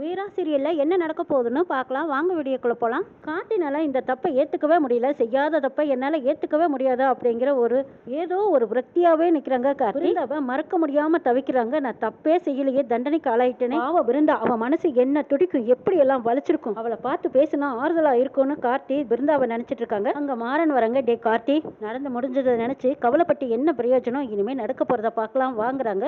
வீரா சீரியல்ல என்ன நடக்க போகுதுன்னு பார்க்கலாம் வாங்க, வீடியோக்குள்ள போலாம். கார்த்தினால இந்த தப்பை ஏத்துக்கவே முடியல, செய்யாத தப்பை என்னால ஏத்துக்கவே முடியாது அப்படிங்கிற ஏதோ ஒரு விரக்தியாவே நிக்கிறாங்க கார்த்தி. அவ மறக்க முடியாம தவிக்கிறாங்க. நான் தப்பே செய்யலையே, தண்டனைக்கு ஆளாயிட்டேனே. அவ பிருந்தா, அவ மனசு என்ன துடிக்கும், எப்படி எல்லாம் வலிச்சிருக்கும். அவளை பார்த்து பேசினா ஆறுதலா இருக்கும்னு கார்த்தி பிருந்தாவை நினைச்சிட்டு இருக்காங்க. அங்க மாறன் வராங்க. டே கார்த்தி, நடந்து முடிஞ்சதை நினைச்சு கவலைப்பட்டு என்ன பிரயோஜனம், இனிமே நடக்க போறத பார்க்கலாம் வாங்குறாங்க.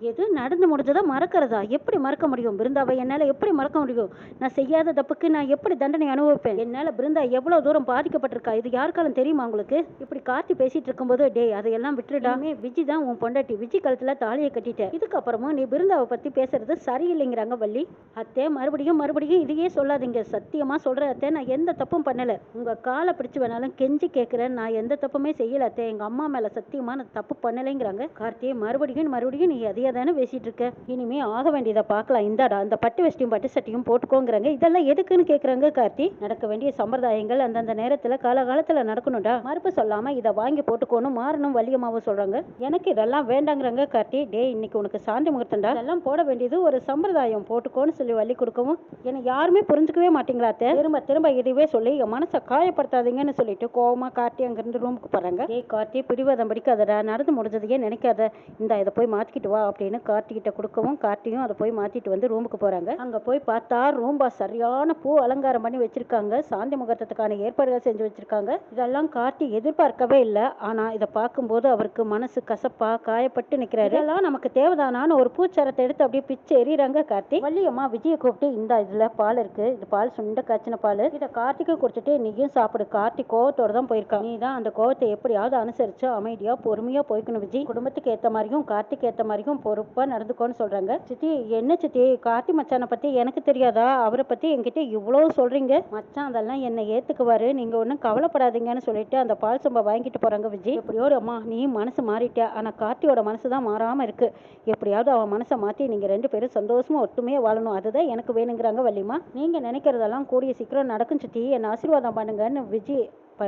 எது நடந்து முடிஞ்சதா மறக்கிறதா? எப்படி மறக்க முடியும் பிருந்தாவை? என்னால எப்படி மறக்க முடியும்? நான் செய்யாத தப்புக்கு நான் எப்படி தண்டனை அனுபவிப்பேன்? என்னால பிருந்தா எவ்வளவு தூரம் பாதிக்கப்பட்டிருக்கா, இது யாருக்காலும் தெரியுமா உங்களுக்கு? இப்படி கார்த்தி பேசிட்டு இருக்கும்போது, டே அதையெல்லாம் விட்டுடாமே, விஜி தான் உன் பொண்டாட்டி, விஜி கழுத்துல தாலியை கட்டிட்ட, இதுக்கப்புறமும் நீ பிருந்தாவை பத்தி பேசுறது சரியில்லைங்கிறாங்க வள்ளி. அத்தே மறுபடியும் மறுபடியும் இதையே சொல்லாதீங்க, சத்தியமா சொல்ற அத்தே, நான் எந்த தப்பும் பண்ணல. உங்க காலை பிடிச்சு வேணாலும் கெஞ்சி கேட்கிறேன், நான் எந்த தப்புமே செய்யல அத்தே, எங்க அம்மா மேல சத்தியமா நான் தப்பு பண்ணலைங்கிறாங்க. கார்த்தியை மறுபடியும் மறுபடியும் நீ அதையே தானே பேசிட்டு இருக்க, இனிமே ஆக வேண்டியதை பார்க்கலாம், இந்தாடா அந்த பட்டு வெஸ்டியும் பட்டு சட்டியும் போட்டுக்கோங்கிறாங்க. இதெல்லாம் எதுக்குன்னு கேக்குறாங்க கார்த்தி. நடக்க வேண்டிய சம்பிரதாயங்கள் அந்தந்த நேரத்துல காலகாலத்துல நடக்கணும்டா, மறுப்பு சொல்லாம இதை வாங்கி போட்டுக்கோணும் மாறணும் வள்ளியம்மாவும் சொல்றாங்க. எனக்கு இதெல்லாம் வேண்டாங்கிறாங்க கார்த்தி. டே இன்னைக்கு உனக்கு சாந்தி முகூர்த்தம்டா, இதெல்லாம் போட வேண்டியது ஒரு சம்பிரதாயம், போட்டுக்கோன்னு சொல்லி வள்ளி கொடுக்கவும் என்னை யாருமே புரிஞ்சுக்கவே மாட்டீங்களா அத்தை, திரும்ப திரும்ப இதுவே சொல்லி என் மனசை காயப்படுத்தாதீங்கன்னு சொல்லிட்டு கோவமா கார்த்தி அங்கிருந்து ரூமுக்கு போறாங்க. ஏ கார்த்தி, பிடிவாதம் படிக்காதடா, நடந்து முடிஞ்சதையே நினைக்காத, இந்த இதை போய் மாத்திக்கிட்டு வா அப்படின்னு கார்த்தி கிட்ட கொடுக்கவும் கார்த்தியும் அதை போய் மாத்திட்டு வந்து ரூமுக்கு போறாங்க. அங்க போய் பார்த்தா ரூம்பா சரியான பூ அலங்காரம் பண்ணி வச்சிருக்காங்க, சாந்தி முகூர்த்தத்துக்கான ஏற்பாடுகள் செஞ்சு வச்சிருக்காங்க. இதெல்லாம் கார்த்தி எதிர்பார்க்கவே இல்லை. ஆனா இதை பார்க்கும்போது அவருக்கு மனசு கசப்பா காயப்பட்டு நிக்கிறாரு. இதெல்லாம் நமக்கு தேவைதானான்னு ஒரு பூச்சரத்தை எடுத்து அப்படியே பிச்சு எறிறாங்க கார்த்தி. வள்ளியம்மா விஜயை கூப்பிட்டு, இந்த இதுல பால் இருக்கு, இது பால் சுண்ட காய்ச்சின பால், இதை கார்த்திக்கு குடிச்சிட்டு நீயும் சாப்பிடு. கார்த்தி கோவத்தோட தான் போயிருக்கான், நீ தான் அந்த கோவத்தை எப்படியாவது அனுசரிச்சு அமைதியா பொறுமையா போய்க்கணும் விஜய், குடும்பத்துக்கு ஏத்த மாதிரியும் கார்த்திக்கு ஏத்த மாதிரியும் பொறுப்பா நடந்துக்கோன்னு சொல்றாங்க. சித்தி, என்ன சித்தி, கார்த்தி மச்சானை பத்தி எனக்கு தெரியாதா, அவரை பத்தி என்கிட்ட இவ்வளவு சொல்றீங்க, மச்சான் அதெல்லாம் என்ன ஏத்துக்குவாரு, நீங்க ஒன்னும் கவலைப்படாதீங்கன்னு சொல்லிட்டு அந்த பால் சொம்ப வாங்கிட்டு போறாங்க விஜய். எப்படியோடு அம்மா நீ மனசு மாறிட்ட, ஆனா கார்த்தியோட மனசுதான் மாறாம இருக்கு, எப்படியாவது அவன் மனசை மாத்தி நீங்க ரெண்டு பேரும் சந்தோஷமா ஒற்றுமையா வாழணும், அதுதான் எனக்கு வேணுங்கிறாங்க வள்ளிமா. நீங்க நினைக்கிறதெல்லாம் கூடிய சீக்கிரம் நடக்கும் சித்தி, என்ன ஆசீர்வாதம் பண்ணுங்கன்னு விஜய்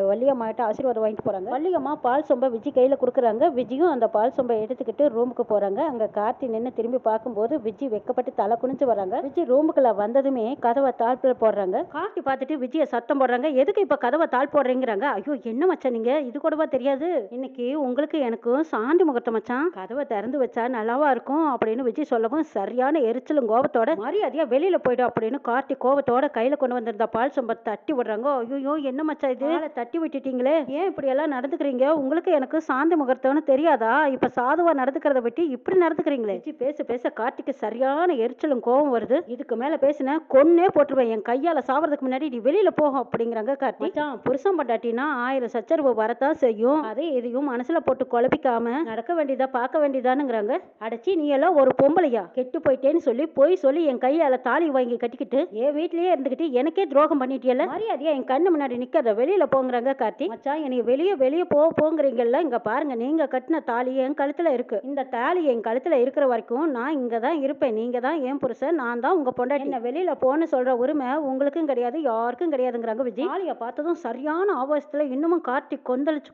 வள்ளியம்மாட்ட ஆசீர்வாதம் வாங்கிட்டு போறாங்க. வள்ளியம்மா பால் சொம்ப விஜய் கையில கொடுக்குறாங்க. விஜயும் அந்த பால் சொம்பை எடுத்துக்கிட்டு ரூமுக்கு போறாங்க. அங்க கார்த்தி நின்று திரும்பி பார்க்கும்போது விஜய் வெக்கப்பட்டு தலை குனிஞ்சு வராங்க. விஜய் ரூமுக்குள்ள வந்ததுமே கதவை தாழ்ப்புல போடுறாங்க. கார்த்தி பார்த்துட்டு விஜய சத்தம் போடுறாங்க, எதுக்கு இப்ப கதவை தாழ் போடுறீங்கிறாங்க. ஐயோ என்ன மச்சான் நீங்க, இது கூடவா தெரியாது, இன்னைக்கு உங்களுக்கு எனக்கும் சாந்தி முகூர்த்தம் மச்சான், கதவை திறந்து வச்சா நல்லாவா இருக்கும் அப்படின்னு விஜய் சொல்லவும் சரியான எரிச்சலும் கோபத்தோட மரியாதையா வெளியில போயிடும் அப்படின்னு கார்த்தி கோபத்தோட கையில கொண்டு வந்திருந்த பால் சொம்பை தட்டி விடுறாங்க. ஐயோ என்ன மச்சா இது, தட்டி விட்டுட்டீங்களே, ஏன் இப்படி எல்லாம் நடந்துக்கிறீங்க, உங்களுக்கு எனக்கு சாந்தி முகூர்த்தம்னு தெரியாதா, இப்ப சாதுவா நடந்துக்கிறத விட்டு இப்படி நடந்துக்கிறீங்களே. பேச பேச கார்த்திக்கு சரியான எரிச்சலும் கோபம் வருது. இதுக்கு மேல பேசின கொன்னே போட்டுருவேன், என் கையால சாவறதுக்கு முன்னாடி நீ வெளியில போகும் அப்படிங்கிறாங்க கார்த்தி. புருஷன் பண்டாட்டினா 1000 சச்சரவு வரத்தான் செய்யும், அதே எதையும் மனசுல போட்டு குழப்பிக்காம நடக்க வேண்டியதா பார்க்க வேண்டியதானுங்கிறாங்க. அடைச்சி நீ எல்லாம் ஒரு பொம்பளையா, கெட்டு போயிட்டேன்னு சொல்லி போய் சொல்லி என் கையால தாலி வாங்கி கட்டிக்கிட்டு என் வீட்லயே இருந்துகிட்டு எனக்கே துரோகம் பண்ணிட்டியல, மரியாதையா என் கண்ணு முன்னாடி நிக்காத, வெளியில போங்க கார்த்தி. மச்சான் என்னைய வெளியே போங்கிறீங்கல்ல, இங்க பாருங்க நீங்க கட்டின தாலி என் கழுத்துல இருக்கு, இந்த தாலி என் கழுத்துல இருக்கிற வரைக்கும் நான் இங்க தான் இருப்பேன், நீங்க தான் என் புருஷன், நான் தான் உங்க பொண்டாட்டி, என்ன வெளியில போன்னு சொல்ற உரிமை உங்களுக்கும் கிடையாது யாருக்கும் கிடையாதுங்கிறாங்க விஜய். தாலியை பார்த்ததும் சரியான ஆபாசத்துல இன்னமும் கார்த்தி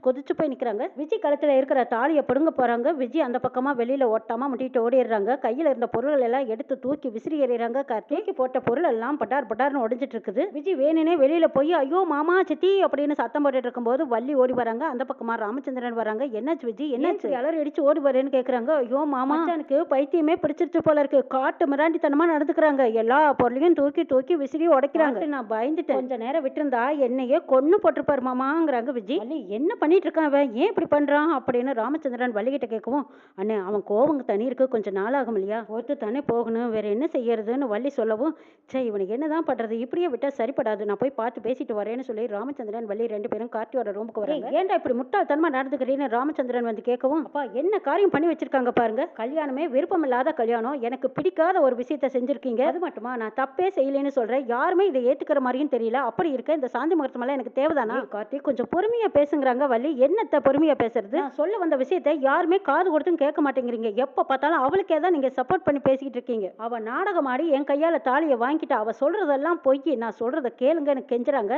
கொதிச்சு போய் நிக்கிறாங்க. விஜய் கழுத்துல இருக்கிற தாலியை பிடுங்க போறாங்க. விஜய் அந்த பக்கமா வெளியில ஓட்டாம முட்டிட்டு ஓடிடுறாங்க. கையில இருந்த பொருள் எல்லாம் எடுத்து தூக்கி விசிறி எறிறாங்க. கார்த்திக்கு போட்ட பொருள் எல்லாம் பட்டார் பட்டார்னு உடைஞ்சிட்டு இருக்குது. விஜய் வேணுனே வெளியில போய் ஐயோ மாமா சித்தி அப்படின்னு சத்தம் போட்டுட்டு இருக்கும்போது வள்ளி ஓடி வராங்க. அந்த பக்கமா ராமச்சந்திரன் வராங்க. என்னாச்சு விஜய், என்னாச்சு, அலறி அடிச்சு ஓடி வரேன்னு கேக்குறாங்க. ஐயோ மாமா, எனக்கு பைத்தியமே பிடிச்சிருச்சு போல இருக்கு, காட்டு மிராண்டித்தனமா நடந்துக்கிறாங்க, எல்லா பொருளையும் தூக்கி தூக்கி விசிறி உடைக்கிறாங்க, நான் பயந்துட்டேன், கொஞ்ச நேரம் விட்டுருந்தா என்னையே கொன்னு போட்டிருப்பாரு மாமாங்கிறாங்க விஜய். வள்ளி என்ன பண்ணிட்டு இருக்கான் அவன், ஏன் இப்படி பண்றான் அப்படின்னு ராமச்சந்திரன் வள்ளி கிட்ட கேட்கவும், அண்ணே அவன் கோவங்க தனி இருக்கு, கொஞ்சம் நாளாகும் இல்லையா, ஒருத்தர் தானே போகணும், வேற என்ன செய்யறதுன்னு வள்ளி சொல்லவும், சரி இவனுக்கு என்னதான் பண்றது, இப்படியே விட்டா சரிப்படாது, நான் போய் பார்த்து பேசிட்டு வரேன்னு சொல்லி ராமச்சந்திரன் வள்ளி ரெண்டு பேரும் கார்த்தியோட ரூமுக்கு வராங்க. ஏன்டா இப்படி முட்டாள்தனமா நடந்துக்கிறீன்னு ராமச்சந்திரன் வந்து கேட்கவும், அப்பா என்ன காரியம் பண்ணி வச்சிருக்காங்க பாருங்க, கல்யாணமே விருப்பம் இல்லாத கல்யாணம், எனக்கு பிடிக்காத ஒரு விஷயத்த செஞ்சிருக்கீங்க, அது மட்டுமா நான் தப்பே செய்யலன்னு சொல்றேன், யாருமே இதை ஏத்துக்கிற மாதிரியும் தெரியல, அப்படி இருக்க இந்த சாந்தி முகூர்த்தம் எல்லாம் எனக்கு தேவைதானா, கார்த்திக் கொஞ்சம் பொறுமையா பேசுங்கிறாங்க வள்ளி. என்னத்த பொறுமையா பேசுறது, நான் சொல்ல வந்த விஷயத்தை யாருமே காது கொடுத்தும் கேட்க மாட்டேங்கிறீங்க, எப்ப பார்த்தாலும் அவளுக்கே தான் நீங்க சப்போர்ட் பண்ணி பேசிக்கிட்டு இருக்கீங்க, அவ நாடகம் ஆடி என் கையால தாலியை வாங்கிட்டு அவ சொல்றதெல்லாம் பொய், நான் சொல்றத கேளுங்கன்னு கெஞ்சுறாங்க.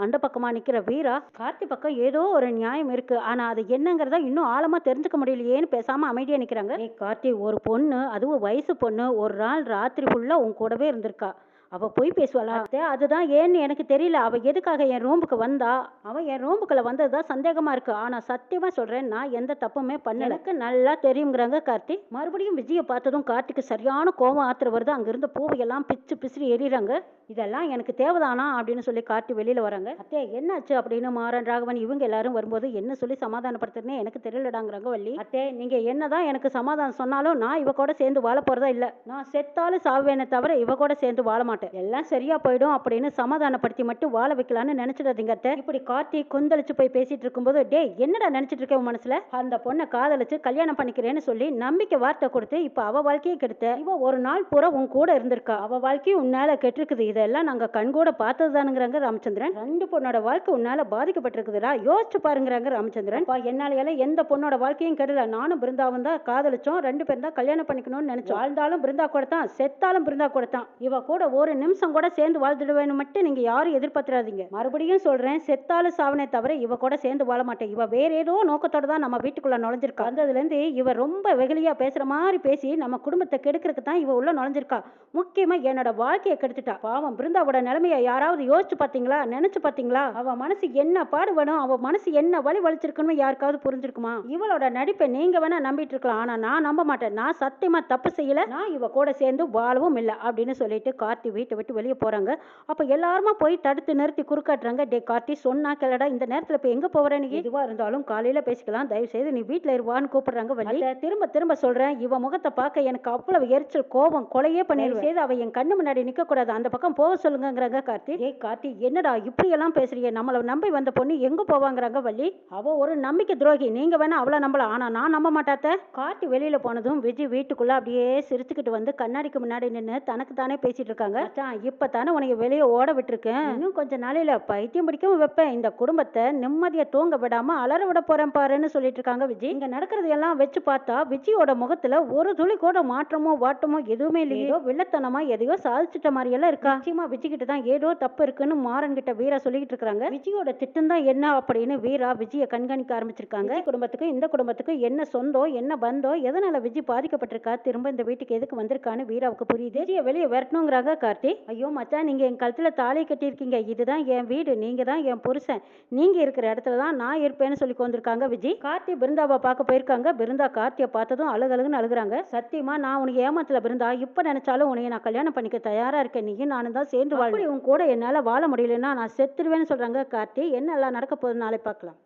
அந்த பக்கமா நிக்கிற வீரா, கார்த்தி பக்கம் ஏதோ ஒரு நியாயம் இருக்கு, ஆனா அது என்னங்கிறத இன்னும் ஆழமா தெரிஞ்சுக்க முடியலையேன்னு பேசாம அமைதியா நிக்கிறாங்க. கார்த்தி, ஒரு பொண்ணு, அதுவும் வயசு பொண்ணு, ஒரு நாள் ராத்திரி ஃபுல்லா உன் கூடவே இருந்திருக்கா, அவ பொய் பேசுவாளா அத்தை? அதுதான் ஏன்னு எனக்கு தெரியல. அவ எதுக்காக என் ரூமுக்கு வந்தா? அவ என் ரூமுக்குள்ள வந்ததுதான் சந்தேகமா இருக்கு. ஆனா சத்தியமா சொல்றேன், நான் எந்த தப்புமே பண்ணல. எனக்கு நல்லா தெரியுங்கிறாங்க கார்த்தி. மறுபடியும் விஜய பார்த்ததும் கார்த்திக்கு சரியான கோவம் ஆத்திரம் வருது. அங்க இருந்த பூவையெல்லாம் பிச்சு பிசிறி எறிறாங்க. இதெல்லாம் எனக்கு தேவைதானா அப்படின்னு சொல்லி கார்த்தி வெளியில வராங்க. அத்தை என்னாச்சு அப்படின்னு மாறன், ராகவன் இவங்க எல்லாரும் வரும்போது என்ன சொல்லி சமாதானப்படுத்துறதுன்னு எனக்கு தெரியலடாங்கிறாங்க வள்ளி. அத்தை நீங்க என்னதான் எனக்கு சமாதானம் சொன்னாலும் நான் இவ கூட சேர்ந்து வாழ போறதா இல்ல. நான் செத்தாலும் சாவேனே தவிர இவ கூட சேர்ந்து வாழ மாட்டேன். எல்லாம் சரியா போயிடும் அப்படின்னு சமாதானப்படுத்தி மட்டும் வாழ வைக்கலான்னு நினைச்சிடாதீங்க அத்தை. இப்படி கார்த்தி கொந்தளிச்சு போய் பேசிட்டு இருக்கும்போது, டேய் என்னடா நினைச்சிட்டு இருக்க உன் மனசுல? அந்த பொண்ணை காதலிச்சு கல்யாணம் பண்ணிக்கிறேன்னு சொல்லி நம்பிக்கை வார்த்தை கொடுத்து இப்ப அவ வாழ்க்கையை கெடுத்த. இவ ஒரு நாள் பூரா உன் கூட இருந்திருக்கா. அவ வாழ்க்கையும் உன்னால கெட்டிருக்குது. இதெல்லாம் நாங்க கண்கூட பார்த்ததுதானுங்கிறாங்க ராமச்சந்திரன். ரெண்டு பொண்ணோட வாழ்க்கை உன்னால பாதிக்கப்பட்டிருக்குதுடா, யோசிச்சு பாருங்கிறாங்க ராமச்சந்திரன். என்னால எந்த பொண்ணோட வாழ்க்கையும் கெடல. நானும் பிருந்தாவும் தான் காதலிச்சோம். ரெண்டு பேரும் தான் கல்யாணம் பண்ணிக்கணும்னு நினைச்சோம். வாழ்ந்தாலும் பிருந்தா கூட தான், செத்தாலும் பிருந்தா கூட தான். இவ கூட ஒரு நிமிஷம் கூட சேர்ந்து வாழ்ந்துடுவேன்னு மட்டும் நீங்க யாரும் எதிர்பார்த்துறாதீங்க. மறுபடியும் சொல்றேன், செத்தாலும் சாவனே தவிர இவ கூட சேர்ந்து வாழ மாட்டேன். இவ வேற ஏதோ நோக்கத்தோட தான் நம்ம வீட்டுக்குள்ள நுழைஞ்சிருக்கா. வந்ததுல இருந்து இவ ரொம்ப வெகுளியா பேசுற மாதிரி பேசி நம்ம குடும்பத்தை கெடுக்கிறதுக்கு தான் இவ உள்ள நுழைஞ்சிருக்கா. முக்கியமா என்னோட வாழ்க்கையை கெடுத்துட்டா. பாவம் பிருந்தாவோட நிலைமையை யாராவது யோசிச்சு பாத்தீங்களா? நினைச்சு பாத்தீங்களா? அவ மனசு என்ன பாடுபடும், அவ மனசு என்ன வலி வலிச்சிருக்குன்னு யாருக்காவது புரிஞ்சிருக்குமா? இவளோட நடிப்பை நீங்க வேணா நம்பிட்டு இருக்கலாம், ஆனா நான் நம்ப மாட்டேன். நான் சத்தியமா தப்பு செய்யல. நான் இவ கூட சேர்ந்து வாழவும் இல்லை அப்படின்னு சொல்லிட்டு கார்த்தி வீட்டை விட்டு வெளியே போறாங்க. அப்ப எல்லாருமா போய் தடுத்து நிறுத்தி குறுக்காட்டுறாங்க. டே கார்த்தி சொன்னா கேளடா, இந்த நேரத்துல இப்ப எங்க போற? நீ எதுவா இருந்தாலும் காலையில பேசிக்கலாம், தயவு செய்து நீ வீட்டுல இருவான்னு கூப்பிடுறாங்க வள்ளி. திரும்ப திரும்ப சொல்றேன், இவ முகத்தை பார்க்க எனக்கு அவ்வளவு எரிச்சல், கோபம், கொலையே பண்ணிடுவேன். அவ என் கண்ணு முன்னாடி நிக்க கூடாது, அந்த பக்கம் போக சொல்லுங்கிறாங்க கார்த்தி. ஏய் கார்த்தி என்னடா இப்படி எல்லாம் பேசுறீங்க? நம்மள நம்பி வந்த பொண்ணு எங்க போவாங்கிறாங்க வள்ளி. அவ ஒரு நம்பிக்கை துரோகி, நீங்க வேணா அவளை நம்பலாம், ஆனா நான் நம்ப மாட்டாத்த. கார்த்தி வெளியில போனதும் விஜய் வீட்டுக்குள்ள அப்படியே சிரிச்சுக்கிட்டு வந்து கண்ணாடிக்கு முன்னாடி நின்று தனக்கு தானே பேசிட்டு இருக்காங்க. இப்பதானே உனக்கு வெளியே ஓட விட்டுருக்கேன், இன்னும் கொஞ்ச நாளையில பைத்தியம் பிடிக்கவும் வைப்பேன். இந்த குடும்பத்தை நிம்மதியா தூங்க விடாம அலற விட போறேன் பாருன்னு சொல்லிட்டு இருக்காங்க விஜய். இங்க நடக்கிறது எல்லாம் வச்சு பார்த்தா விஜயோட முகத்துல ஒரு துளி கூட மாற்றமோ வாட்டமோ எதுவுமே இல்லையோ. வில்லத்தனமா எதையோ சாதிச்சிட்ட மாதிரி எல்லாம் இருக்கா. நிச்சயமா விஜய் கிட்ட தான் ஏதோ தப்பு இருக்குன்னு மாறன் கிட்ட வீரா சொல்லிட்டு இருக்காங்க. விஜயோட திட்டம் தான் என்ன அப்படின்னு வீரா விஜய கண்காணிக்க ஆரம்பிச்சிருக்காங்க. குடும்பத்துக்கு இந்த குடும்பத்துக்கு என்ன சொந்தம், என்ன பந்தம், எதனால விஜய் பாதிக்கப்பட்டிருக்கா, திரும்ப இந்த வீட்டுக்கு எதுக்கு வந்திருக்கான்னு வீராவுக்கு புரியுது. விஜய வெளியே வரட்டுங்கிறாங்க கார்த்தி. ஐயோ மச்சான், நீங்க என் கழுத்துல தாலி கட்டியிருக்கீங்க, இதுதான் என் வீடு, நீங்க தான் என் புருஷன், நீங்க இருக்கிற இடத்துல தான் நான் இருப்பேன்னு சொல்லி கொண்டிருக்காங்க விஜய். கார்த்தி பிருந்தாவை பார்க்க போயிருக்காங்க. பிருந்தா கார்த்தியை பார்த்ததும் அழுகழுகுன்னு அழுகுறாங்க. சத்தியமா நான் உனக்கு ஏமாத்தல பிருந்தா, இப்ப நினைச்சாலும் உனைய நான் கல்யாணம் பண்ணிக்க தயாரா இருக்கேன். நீயும் நானும் தான் சேர்ந்து வாழ, உன் கூட என்னால வாழ முடியலன்னா நான் செத்துருவேன்னு சொல்றாங்க கார்த்தி. என்ன எல்லாம் நடக்க போகுது நாளை பார்க்கலாம்.